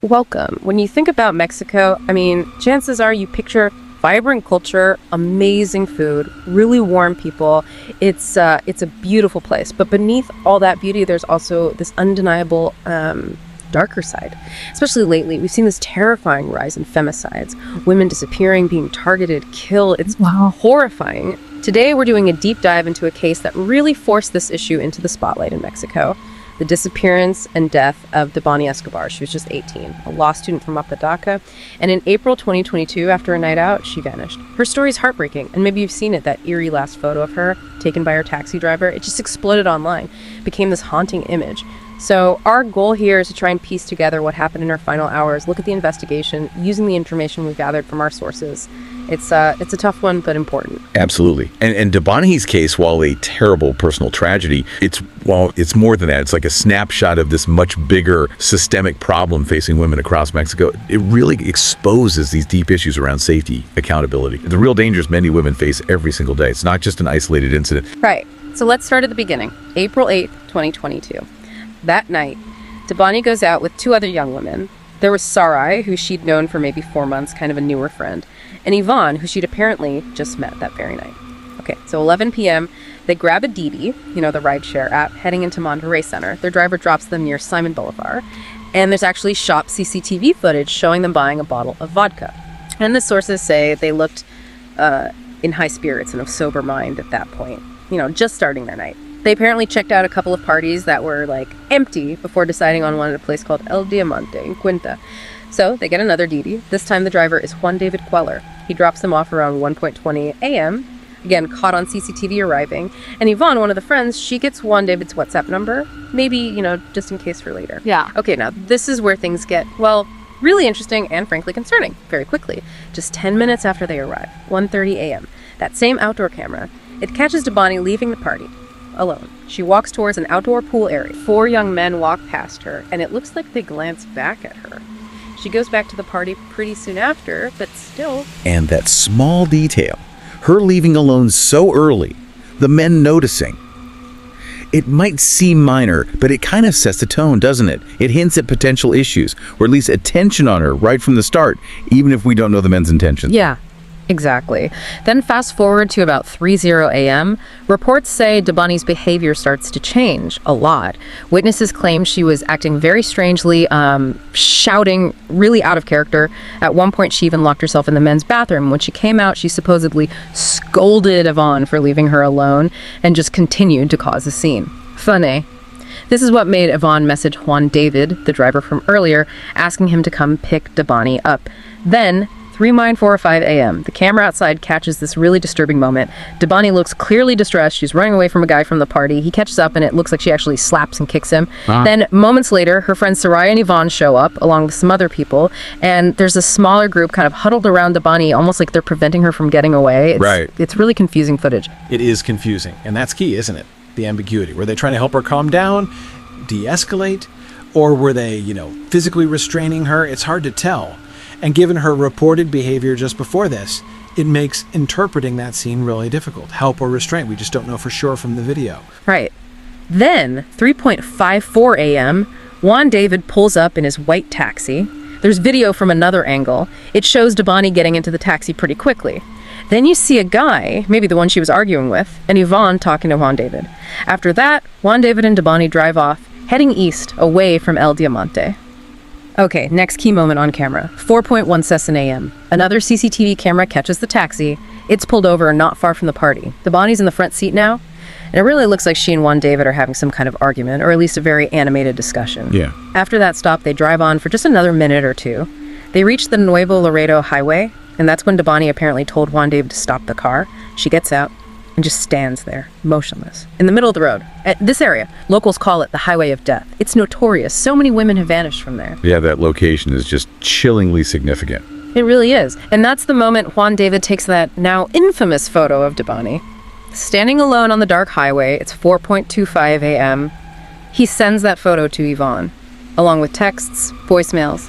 Welcome. When you think about Mexico, chances are you picture vibrant culture, amazing food, really warm people. It's a beautiful place. But beneath all that beauty, there's also this undeniable darker side. Especially lately, we've seen this terrifying rise in femicides, women disappearing, being targeted, killed. It's horrifying. Today, we're doing a deep dive into a case that really forced this issue into the spotlight in Mexico. The disappearance and death of Debani Escobar. She was just 18, a law student from Apodaca. And in April 2022, after a night out, she vanished. Her story is heartbreaking, and maybe you've seen it, that eerie last photo of her taken by her taxi driver. It just exploded online, became this haunting image. So our goal here is to try and piece together what happened in her final hours, look at the investigation, using the information we've gathered from our sources. It's a tough one, but important. Absolutely. And Debani's case, while a terrible personal tragedy, it's more than that. It's like a snapshot of this much bigger systemic problem facing women across Mexico. It really exposes these deep issues around safety, accountability, the real dangers many women face every single day. It's not just an isolated incident. Right. So let's start at the beginning. April 8th, 2022. That night, Debani goes out with two other young women. There was Sarai, who she'd known for maybe 4 months, kind of a newer friend, and Yvonne, who she'd apparently just met that very night. Okay, so 11 p.m., they grab a Didi, the rideshare app, heading into Monterrey Center. Their driver drops them near Simon Boulevard, and there's actually shop CCTV footage showing them buying a bottle of vodka. And the sources say they looked in high spirits and of sober mind at that point, just starting their night. They apparently checked out a couple of parties that were, empty before deciding on one at a place called El Diamante in Quinta. So they get another Didi. This time the driver is Juan David Queller. He drops them off around 1:20 a.m., again, caught on CCTV arriving. And Yvonne, one of the friends, she gets Juan David's WhatsApp number, maybe, just in case for later. Yeah. Okay, now this is where things get, really interesting and frankly concerning very quickly. Just 10 minutes after they arrive, 1:30 a.m., that same outdoor camera, it catches Debani leaving the party alone. She walks towards an outdoor pool area. 4 young men walk past her, and it looks like they glance back at her. She goes back to the party pretty soon after, but still. And that small detail, her leaving alone so early, the men noticing. It might seem minor, but it kind of sets the tone, doesn't it? It hints at potential issues, or at least attention on her right from the start, even if we don't know the men's intentions. Yeah. Exactly. Then fast forward to about 3:00 a.m., reports say Debani's behavior starts to change a lot. Witnesses claim she was acting very strangely, shouting, really out of character. At one point, she even locked herself in the men's bathroom. When she came out, she supposedly scolded Yvonne for leaving her alone and just continued to cause a scene. Funny. This is what made Yvonne message Juan David, the driver from earlier, asking him to come pick Debani up. Then, 3:45 a.m. The camera outside catches this really disturbing moment. Debani looks clearly distressed. She's running away from a guy from the party. He catches up and it looks like she actually slaps and kicks him. Then moments later, her friends Sarai and Yvonne show up along with some other people, and there's a smaller group kind of huddled around Debani, almost like they're preventing her from getting away. It's really confusing footage. It is confusing, and that's key, isn't it? The ambiguity. Were they trying to help her calm down, de-escalate, or were they, physically restraining her? It's hard to tell. And given her reported behavior just before this, it makes interpreting that scene really difficult. Help or restraint, we just don't know for sure from the video. Right. Then, 3:54 a.m., Juan David pulls up in his white taxi. There's video from another angle. It shows Debani getting into the taxi pretty quickly. Then you see a guy, maybe the one she was arguing with, and Yvonne talking to Juan David. After that, Juan David and Debani drive off, heading east, away from El Diamante. Okay, next key moment on camera. 4:17 a.m. Another CCTV camera catches the taxi. It's pulled over not far from the party. Debani's in the front seat now, and it really looks like she and Juan David are having some kind of argument, or at least a very animated discussion. Yeah. After that stop, they drive on for just another minute or two. They reach the Nuevo Laredo highway, and that's when Debani apparently told Juan David to stop the car. She gets out and just stands there, motionless, in the middle of the road. At this area, locals call it the Highway of Death. It's notorious. So many women have vanished from there. Yeah, that location is just chillingly significant. It really is. And that's the moment Juan David takes that now infamous photo of Debani. Standing alone on the dark highway, it's 4:25 a.m. He sends that photo to Yvonne, along with texts, voicemails,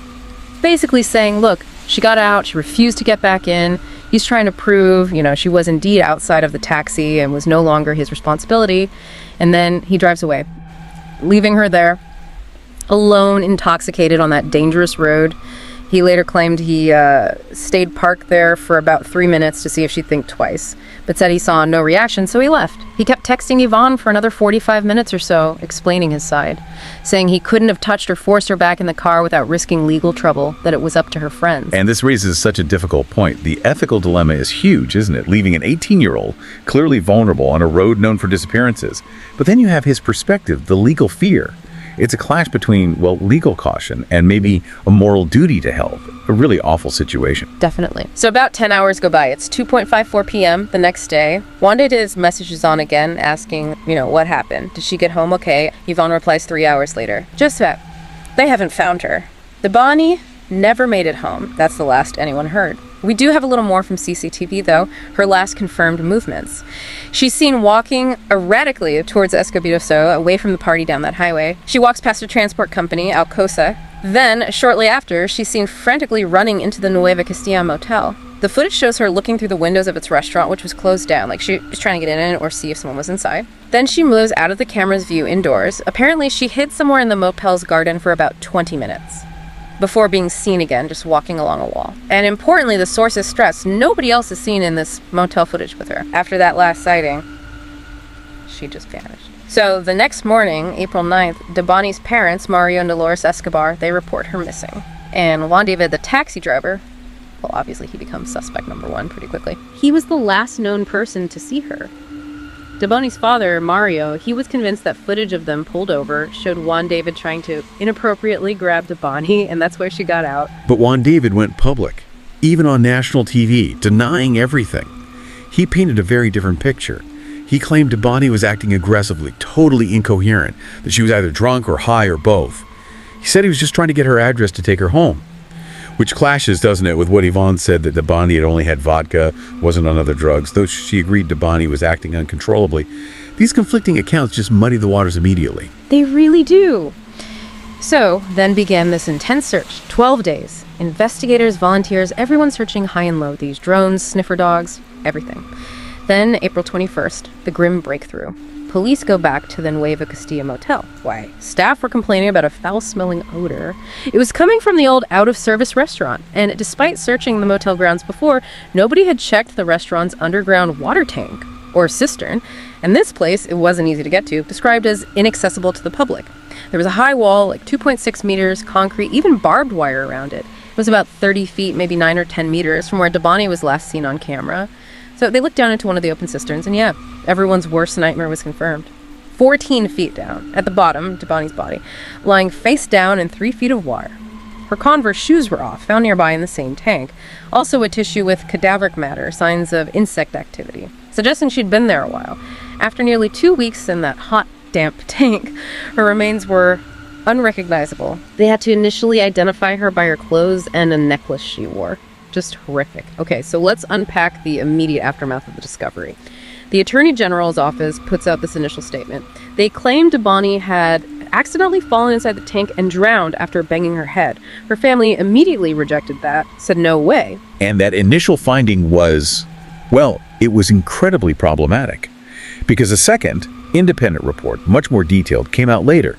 basically saying, look, she got out, she refused to get back in. He's trying to prove, she was indeed outside of the taxi and was no longer his responsibility. And then he drives away, leaving her there. alone, intoxicated on that dangerous road. He later claimed he stayed parked there for about 3 minutes to see if she'd think twice, but said he saw no reaction, so he left. He kept texting Yvonne for another 45 minutes or so, explaining his side, saying he couldn't have touched or forced her back in the car without risking legal trouble, that it was up to her friends. And this raises such a difficult point. The ethical dilemma is huge, isn't it? Leaving an 18-year-old clearly vulnerable on a road known for disappearances. But then you have his perspective, the legal fear. It's a clash between, well, legal caution and maybe a moral duty to help. A really awful situation. Definitely. So about 10 hours go by. It's 2:54 p.m. the next day. Wanda's message is on again, asking, what happened? Did she get home okay? Yvonne replies 3 hours later. Just that. They haven't found her. Debani never made it home. That's the last anyone heard. We do have a little more from CCTV, though, her last confirmed movements. She's seen walking erratically towards Escobar, away from the party down that highway. She walks past a transport company, Alcosa. Then, shortly after, she's seen frantically running into the Nueva Castilla Motel. The footage shows her looking through the windows of its restaurant, which was closed down, like she was trying to get in or see if someone was inside. Then she moves out of the camera's view indoors. Apparently, she hid somewhere in the motel's garden for about 20 minutes. Before being seen again, just walking along a wall. And importantly, the sources stress nobody else is seen in this motel footage with her. After that last sighting, she just vanished. So the next morning, April 9th, Debani's parents, Mario and Dolores Escobar, they report her missing. And Juan David, the taxi driver, well, obviously he becomes suspect number one pretty quickly. He was the last known person to see her. Debani's father, Mario, he was convinced that footage of them pulled over showed Juan David trying to inappropriately grab Debani, and that's where she got out. But Juan David went public, even on national TV, denying everything. He painted a very different picture. He claimed Debani was acting aggressively, totally incoherent, that she was either drunk or high or both. He said he was just trying to get her address to take her home. Which clashes, doesn't it, with what Yvonne said that Debani had only had vodka, wasn't on other drugs, though she agreed Debani was acting uncontrollably. These conflicting accounts just muddy the waters immediately. They really do. So, then began this intense search. 12 days. Investigators, volunteers, everyone searching high and low. These drones, sniffer dogs, everything. Then, April 21st, the grim breakthrough. Police go back to the Nueva Castilla Motel. Why? Staff were complaining about a foul-smelling odor. It was coming from the old out-of-service restaurant, and despite searching the motel grounds before, nobody had checked the restaurant's underground water tank, or cistern, and this place, it wasn't easy to get to, described as inaccessible to the public. There was a high wall, like 2.6 meters, concrete, even barbed wire around it. It was about 30 feet, maybe 9 or 10 meters, from where Debani was last seen on camera. So they looked down into one of the open cisterns, and yeah, everyone's worst nightmare was confirmed. 14 feet down, at the bottom, Debani's body, lying face down in 3 feet of water. Her Converse shoes were off, found nearby in the same tank. Also a tissue with cadaveric matter, signs of insect activity, suggesting she'd been there a while. After nearly 2 weeks in that hot, damp tank, her remains were unrecognizable. They had to initially identify her by her clothes and a necklace she wore. Just horrific. Okay, so let's unpack the immediate aftermath of the discovery. The Attorney General's office puts out this initial statement. They claim Debani had accidentally fallen inside the tank and drowned after banging her head. Her family immediately rejected that, said no way. And that initial finding was, well, it was incredibly problematic. Because a second, independent report, much more detailed, came out later.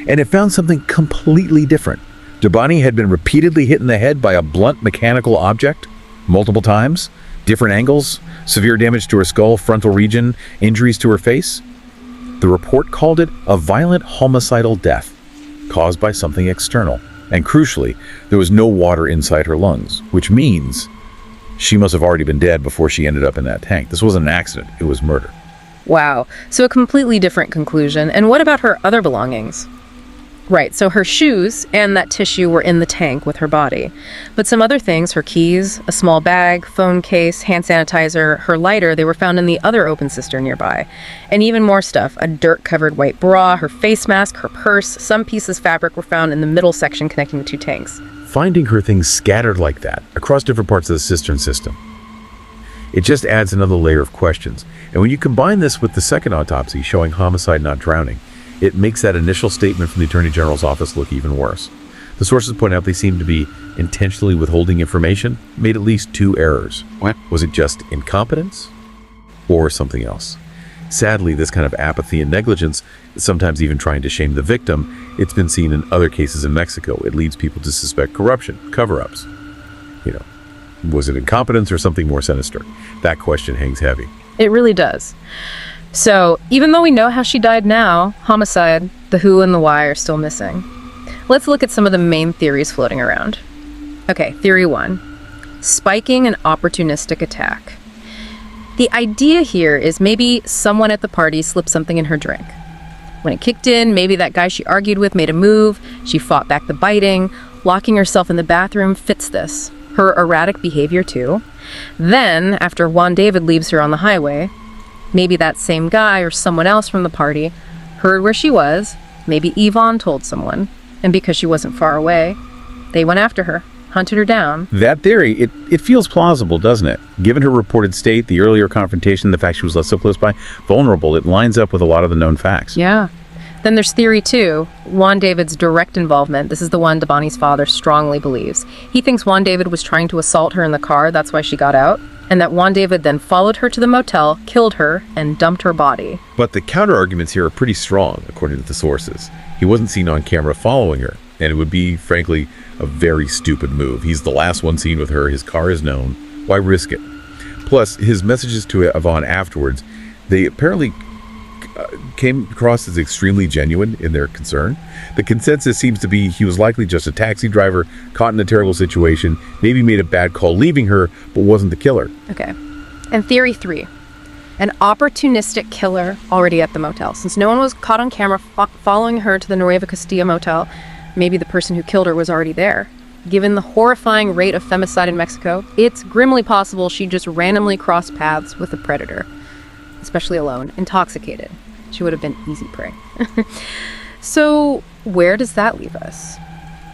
And it found something completely different. Debani had been repeatedly hit in the head by a blunt mechanical object, multiple times, different angles, severe damage to her skull, frontal region, injuries to her face. The report called it a violent homicidal death, caused by something external. And crucially, there was no water inside her lungs, which means she must have already been dead before she ended up in that tank. This wasn't an accident, it was murder. Wow, so a completely different conclusion. And what about her other belongings? Right, so her shoes and that tissue were in the tank with her body. But some other things, her keys, a small bag, phone case, hand sanitizer, her lighter, they were found in the other open cistern nearby. And even more stuff, a dirt-covered white bra, her face mask, her purse, some pieces of fabric were found in the middle section connecting the two tanks. Finding her things scattered like that, across different parts of the cistern system, it just adds another layer of questions. And when you combine this with the second autopsy showing homicide, not drowning, it makes that initial statement from the Attorney General's office look even worse. The sources point out they seem to be intentionally withholding information, made at least 2 errors. What? Was it just incompetence or something else? Sadly, this kind of apathy and negligence, sometimes even trying to shame the victim, it's been seen in other cases in Mexico. It leads people to suspect corruption, cover-ups. Was it incompetence or something more sinister? That question hangs heavy. It really does. So, even though we know how she died now, homicide, the who and the why are still missing. Let's look at some of the main theories floating around. Okay, theory 1. Spiking and opportunistic attack. The idea here is maybe someone at the party slipped something in her drink. When it kicked in, maybe that guy she argued with made a move, she fought back the biting, locking herself in the bathroom fits this. Her erratic behavior too. Then, after Juan David leaves her on the highway, maybe that same guy or someone else from the party heard where she was, maybe Yvonne told someone, and because she wasn't far away, they went after her, hunted her down. That theory, it feels plausible, doesn't it? Given her reported state, the earlier confrontation, the fact she was left so close by, vulnerable, it lines up with a lot of the known facts. Yeah. Then there's theory 2, Juan David's direct involvement. This is the one Debani's father strongly believes. He thinks Juan David was trying to assault her in the car, that's why she got out, and that Juan David then followed her to the motel, killed her, and dumped her body. But the counter-arguments here are pretty strong, according to the sources. He wasn't seen on camera following her, and it would be, frankly, a very stupid move. He's the last one seen with her, his car is known. Why risk it? Plus, his messages to Yvonne afterwards, they apparently came across as extremely genuine in their concern. The consensus seems to be he was likely just a taxi driver, caught in a terrible situation, maybe made a bad call leaving her, but wasn't the killer. Okay. And theory 3, an opportunistic killer already at the motel. Since no one was caught on camera following her to the Nueva Castilla Motel, maybe the person who killed her was already there. Given the horrifying rate of femicide in Mexico, it's grimly possible she just randomly crossed paths with a predator, especially alone, intoxicated. She would have been easy prey. So, where does that leave us?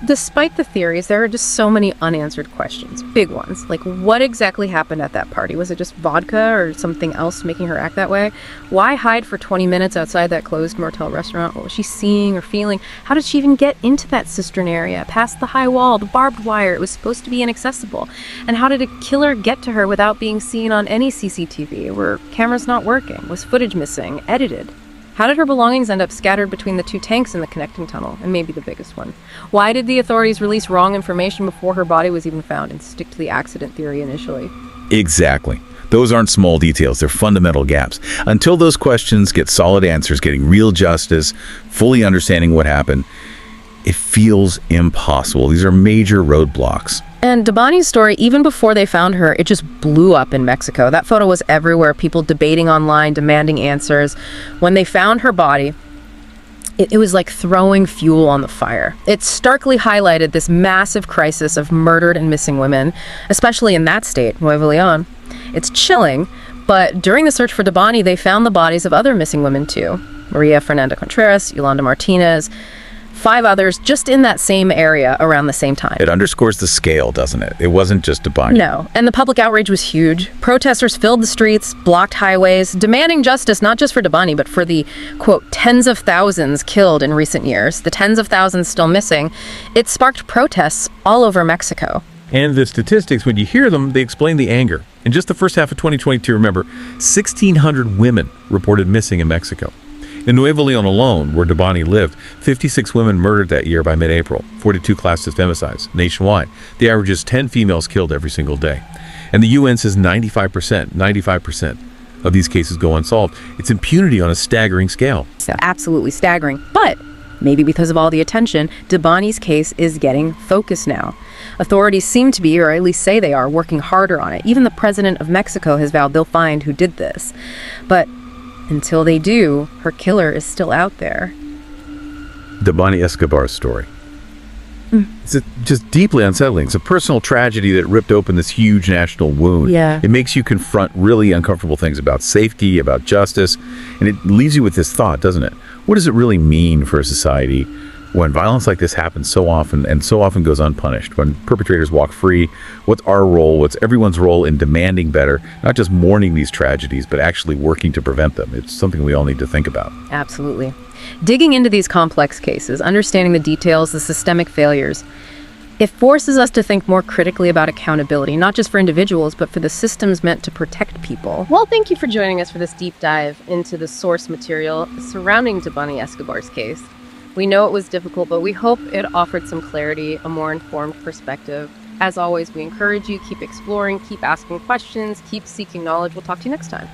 Despite the theories, there are just so many unanswered questions, big ones, like what exactly happened at that party? Was it just vodka or something else making her act that way? Why hide for 20 minutes outside that closed motel restaurant? What was she seeing or feeling? How did she even get into that cistern area, past the high wall, the barbed wire? It was supposed to be inaccessible. And how did a killer get to her without being seen on any CCTV? Were cameras not working? Was footage missing? Edited? How did her belongings end up scattered between the 2 tanks in the connecting tunnel, and maybe the biggest one? Why did the authorities release wrong information before her body was even found and stick to the accident theory initially? Exactly. Those aren't small details, they're fundamental gaps. Until those questions get solid answers, getting real justice, fully understanding what happened, it feels impossible. These are major roadblocks. And Debani's story, even before they found her, it just blew up in Mexico. That photo was everywhere, people debating online, demanding answers. When they found her body, it was like throwing fuel on the fire. It starkly highlighted this massive crisis of murdered and missing women, especially in that state, Nuevo León. It's chilling, but during the search for Debani, they found the bodies of other missing women too. Maria Fernanda Contreras, Yolanda Martinez, 5 others just in that same area around the same time. It underscores the scale, doesn't it? It wasn't just Debani. No, and the public outrage was huge. Protesters filled the streets, blocked highways, demanding justice not just for Debani, but for the, quote, tens of thousands killed in recent years, the tens of thousands still missing. It sparked protests all over Mexico. And the statistics, when you hear them, they explain the anger. In just the first half of 2022, remember, 1,600 women reported missing in Mexico. In Nuevo León alone, where Debani lived, 56 women murdered that year by mid-April, 42 classed as femicides nationwide. The average is 10 females killed every single day. And the UN says 95% of these cases go unsolved. It's impunity on a staggering scale. So absolutely staggering. But maybe because of all the attention, Debani's case is getting focused now. Authorities seem to be, or at least say they are, working harder on it. Even the president of Mexico has vowed they'll find who did this. But until they do, her killer is still out there. Debani Escobar's story. It's just deeply unsettling. It's a personal tragedy that ripped open this huge national wound. Yeah. It makes you confront really uncomfortable things about safety, about justice, and it leaves you with this thought, doesn't it? What does it really mean for a society when violence like this happens so often and so often goes unpunished? When perpetrators walk free, what's our role? What's everyone's role in demanding better, not just mourning these tragedies, but actually working to prevent them? It's something we all need to think about. Absolutely. Digging into these complex cases, understanding the details, the systemic failures, It forces us to think more critically about accountability, not just for individuals, but for the systems meant to protect people. Well, thank you for joining us for this deep dive into the source material surrounding Debani Escobar's case. We know it was difficult, but we hope it offered some clarity, a more informed perspective. As always, we encourage you, keep exploring, keep asking questions, keep seeking knowledge. We'll talk to you next time.